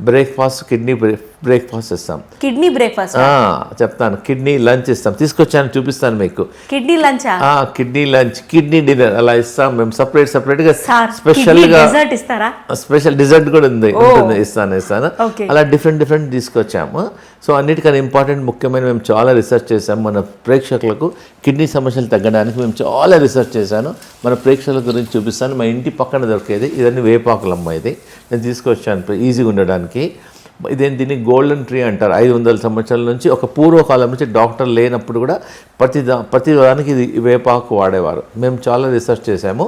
Breakfast breakfast ఇస్తాం. Kidney breakfast చెప్తాను. Kidney lunch ఇస్తాం, తీసుకొచ్చాను చూపిస్తాను మీకు. Kidney lunch, kidney lunch, kidney dinner అలా ఇస్తాం మేము. సపరేట్ గా స్పెషల్ గా ఇస్తారా? స్పెషల్ డిజర్ట్ కూడా ఉంటుంది, ఇస్తాను. అలా డిఫరెంట్ తీసుకొచ్చాము. సో అన్నిటికన్నా ఇంపార్టెంట్ ముఖ్యమైన మేము చాలా రీసెర్చ్ చేసాం. మన ప్రేక్షకులకు కిడ్నీ సమస్యలు తగ్గడానికి మేము చాలా రీసెర్చ్ చేశాను. మన ప్రేక్షకుల గురించి చూపిస్తాను. మా ఇంటి పక్కన దొరికేది ఇదన్నీ వేపాకులమ్మ. ఇది నేను తీసుకొచ్చాను ఈజీగా ఉండడానికి. దీన్ని గోల్డెన్ ట్రీ అంటారు. 500 సంవత్సరాల నుంచి, ఒక పూర్వకాలం నుంచి డాక్టర్ లేనప్పుడు కూడా ప్రతి దానికి ఇది వేపాకు వాడేవారు. మేము చాలా రీసెర్చ్ చేసాము.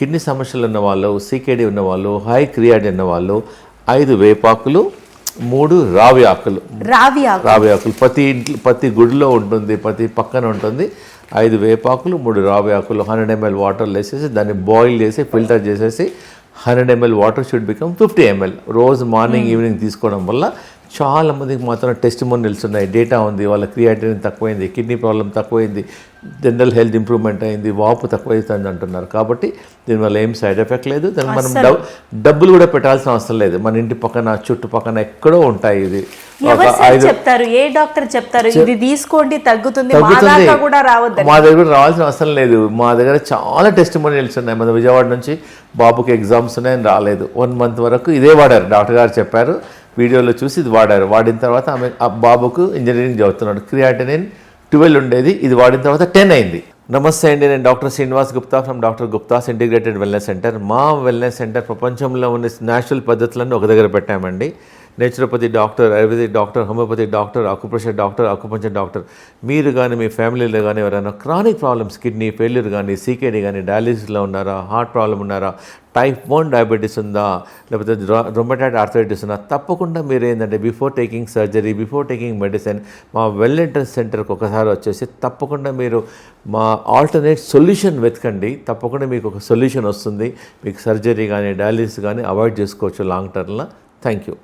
కిడ్నీ సమస్యలు ఉన్నవాళ్ళు, సీకేడీ ఉన్నవాళ్ళు, హై క్రియాటిన్ ఉన్నవాళ్ళు 5 వేపాకులు, 3 రావి ఆకులు. ప్రతి గుడిలో ఉంటుంది, ప్రతి పక్కన ఉంటుంది. 5 వేపాకులు, 3 రావి ఆకులు 100 ml వాటర్లో వేసేసి దాన్ని బాయిల్ చేసి ఫిల్టర్ చేసేసి 100 ml water should become 50 ml. రోజు మార్నింగ్ ఈవినింగ్ తీసుకోవడం వల్ల చాలా మందికి మాత్రం టెస్టిమోనియల్స్ ఉన్నాయి, డేటా ఉంది. వాళ్ళ క్రియాటిన్ తక్కువైంది, కిడ్నీ ప్రాబ్లం తక్కువైంది, జనరల్ హెల్త్ ఇంప్రూవ్మెంట్ అయింది, వాపు తక్కువైతుంది అంటున్నారు. కాబట్టి దీనివల్ల ఏం సైడ్ ఎఫెక్ట్ లేదు. దానికి మనం డబ్బులు కూడా పెట్టాల్సిన అవసరం లేదు. మన ఇంటి పక్కన చుట్టుపక్కన ఎక్కడో ఉంటాయి. ఇది చెప్తారు, ఏ డాక్టర్ చెప్తారు ఇది తీసుకోండి తగ్గుతుంది, మా దగ్గర రావాల్సిన అవసరం లేదు. మా దగ్గర చాలా టెస్టిమోనియల్స్ ఉన్నాయి. మన విజయవాడ నుంచి బాబుకి ఎగ్జామ్స్ ఉన్నాయని రాలేదు, 1 month వరకు ఇదే వాడారు. డాక్టర్ గారు చెప్పారు, వీడియోలో చూసి ఇది వాడారు. వాడిన తర్వాత ఆ బాబుకు ఇంజనీరింగ్ చదువుతున్నాడు. క్రియాటినిన్ 12 ఉండేది, ఇది వాడిన తర్వాత 10 అయింది. నమస్తే అండి, నేను doctor Srinivas Gupta from doctor Gupta's integrated wellness centre. మా వెల్నెస్ సెంటర్ ప్రపంచంలో ఉన్న న్యాచురల్ పద్ధతులను ఒక దగ్గర పెట్టామండి. Naturopathy doctor, ayurvedic doctor, homeopathy doctor, acupressure doctor, acupuncture doctor. మీరు కానీ మీ ఫ్యామిలీలో కానీ ఎవరైనా క్రానిక్ ప్రాబ్లమ్స్, కిడ్నీ ఫెయిల్యూర్ కానీ, సీకేడీ కానీ, డయాలిసిస్లో ఉన్నారా, హార్ట్ ప్రాబ్లం ఉన్నారా, టైప్ 1 డయాబెటీస్ ఉందా, లేకపోతే రొమటాయిడ్ ఆర్థరైటిస్ ఉందా, తప్పకుండా మీరు ఏంటంటే before taking surgery, before taking medicine మా వెల్నెస్ సెంటర్కి ఒకసారి వచ్చేసి తప్పకుండా మీరు మా ఆల్టర్నేట్ సొల్యూషన్ వెతకండి. తప్పకుండా మీకు ఒక సొల్యూషన్ వస్తుంది. మీకు సర్జరీ కానీ డయాలిసిస్ కానీ అవాయిడ్ చేసుకోవచ్చు లాంగ్ టర్మ్లో. Thank you.